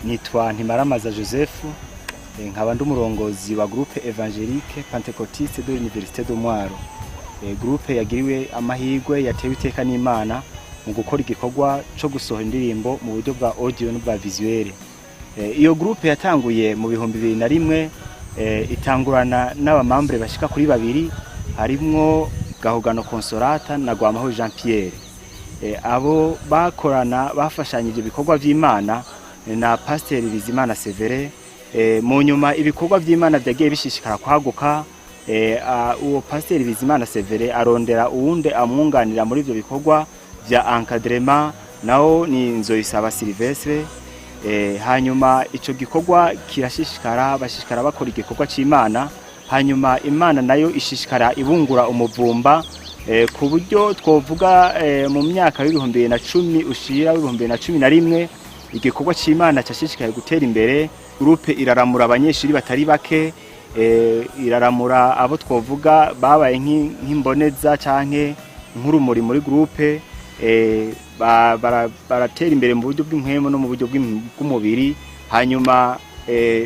Nitwa Ntimaramaza Joseph, nkaba ndi umurongozi wa Groupe évangélique pentecôtiste de l'universitaire de Mwaro. Groupe yagiriwe amahirwe yatewe iteka n'Imana mu gukora igikorwa cyo gusohora indirimbo mu buryo bwa audio n'ubwa visuel. Iyo groupe yatanguye mu 2001, itangurana n'abamambre bashika kuri babiri, harimwo Gahugano Consolata na Gwamaho Jean Pierre. Abo bakorana bafashanyije ibikorwa vy'Imana na Pasteur Bizimana Severe. Mu nyuma ibikorwa vy'Imana byagiye bishishikara kwaguka. Uwo Pasteur Bizimana Severe arondera uwunde amwunganira muri ivyo bikorwa vya encadrement, nao ni Nzoyisaba Silvestre. Hanyuma ico gikorwa kirashishikara, bashishikara bakora igikorwa c'Imana. Hanyuma Imana nayo ishishikara ibungura umuvumba, ku buryo twovuga mu myaka y'2010 ushira 2011 igikorwa c'Imana cyashishikaye gutera imbere. Groupe iraramura abanyeshuri batari bake, iraramura abo twovuga babaye nk'imboneza canke nk'urumuri muri groupe. Baratera imbere mu buryo bw'impwemo no mu buryo bw'umubiri. Hanyuma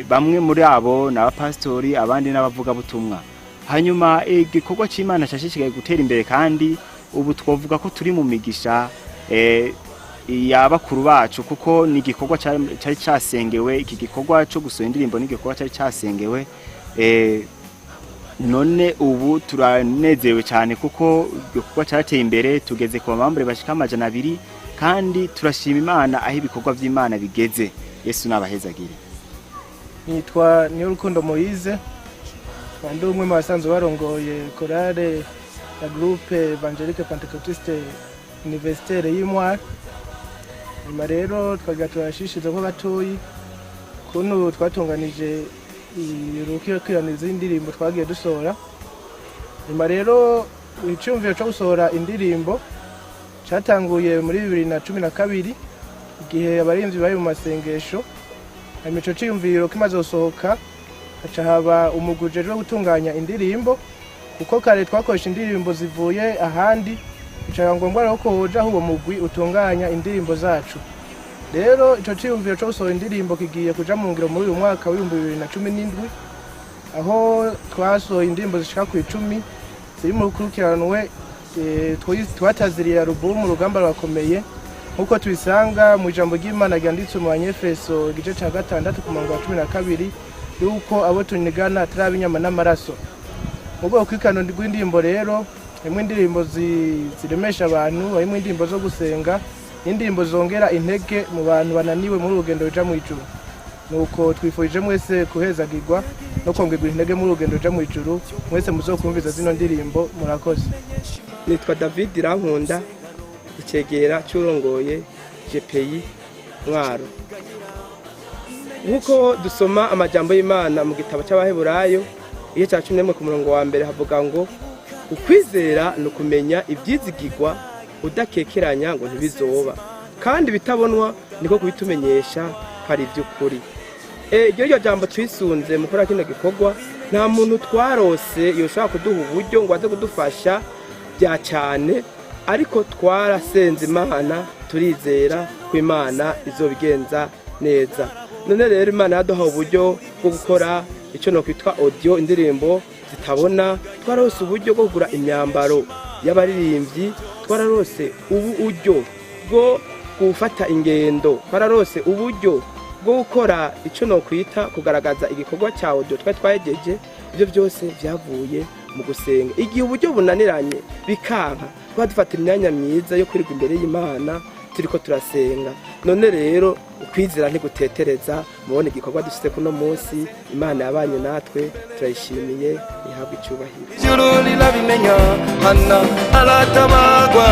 bamwe muri abo na pastori, abandi n'abavuga butumwa. Hanyuma igikorwa c'Imana cyashishikaye gutera imbere, kandi ubu twovuga ko turi mu migisha y'abakuru bacu, kuko ni igikorwa cyari cyasengewe. Iki gikorwa cyo gusohora indirimbo ni igikorwa cyari cyasengewe. None ubu turanezerewe cyane kuko igikorwa cyateye imbere, tugeze ku bamambre bashika 200, kandi turashima Imana aho ibikorwa vy'Imana bigeze. Yesu nabahezagire. Nitwa Niyorukundo Moise, kandi umwe mu basanzwe barongoye korale ya Groupe évangélique pentecôtiste universitaire y'Imwaro. Nyuma rero twagatwashishiza ko gatoyi kuntu twatunganije irukiraniza indirimbo twagiye dusohora. Nyuma rero icumviro cyo gusohora indirimbo cyatanguye muri 2012, igihe abarinzi bari mu masengesho. Imico cyumviro kimaze gusohoka, haca haba umuguje rwo gutunganya indirimbo, kuko kare twakoresha indirimbo zivuye ahandi. Bicara ngombwa rero ko hoja hubo mugwi utunganya indirimbo zacu. Rero ico cyumviro cyo gusohora indirimbo kigiye kuja mu ngiro muri uyu mwaka wa 2017, aho twasohoye indirimbo zishika ku 10 ziri mu rukurukiranwe. Twataziriye album Urugamba Rurakomeye, nkuko tubisanga mu ijambo ry'Imana ryanditse mu Banyefeso igice ca 6 ku murongo wa 12, yuko abo tunigana atari inyama n'amaraso. Mu bwo kwikano rw'indirimbo rero, imwe indirimbo ziremesha abantu, imwe indirimbo zo gusenga, indirimbo zongera intege mu bantu bananiwe muri urugendo ruja mu ijuru. Nuko twifurije mwese kuhezagirwa no kongerwa intege muri urugendo ruja mu ijuru. Mwese muzokumviza zino ndirimbo. Murakoze. Nitwa David Rankunda, icegera cyurongoye GEPU Mwaro. Nkuko dusoma amajambo y'Imana mu gitabo cy'Abaheburayo iyo cya 11 ku murongo wa mbere, havuga ngo ukwizera no kumenya ibyizigirwa, udakekeranya ngo ntibizoba, kandi bitabonwa niko kubitumenyesha hari by'ukuri. Iryo jambo twisunze mu kora kino gikorwa, nta muntu twarose yoshaka kuduha uburyo ngo aze kudufasha bya cyane, ariko twarasenze Imana, turizera ko Imana izobigenza neza. None rero Imana yaduha uburyo bwo gukora icyo no kwitwa audio, indirimbo zitabona. Twarose uburyo bwo kugura imyambaro y'abaririmbyi, twararose uburyo bwo gufata ingendo, twararose uburyo bwo gukora icyo no kwita kugaragaza igikorwa cya audio twayegeje. Ibyo byose byavuye mu gusenga. Igihe uburyo bunaniranye bikanka, twadufata imyanya myiza yo kwirwa imbere y'Imana turiko turasenga. None rero ukwizera ntigutetereza, mubone igikorwa dufite kuno munsi. Imana yabanye natwe, turayishimiye, ihabwe icyubahiro. Ijuru rirabimenya, Hana aratabagwa.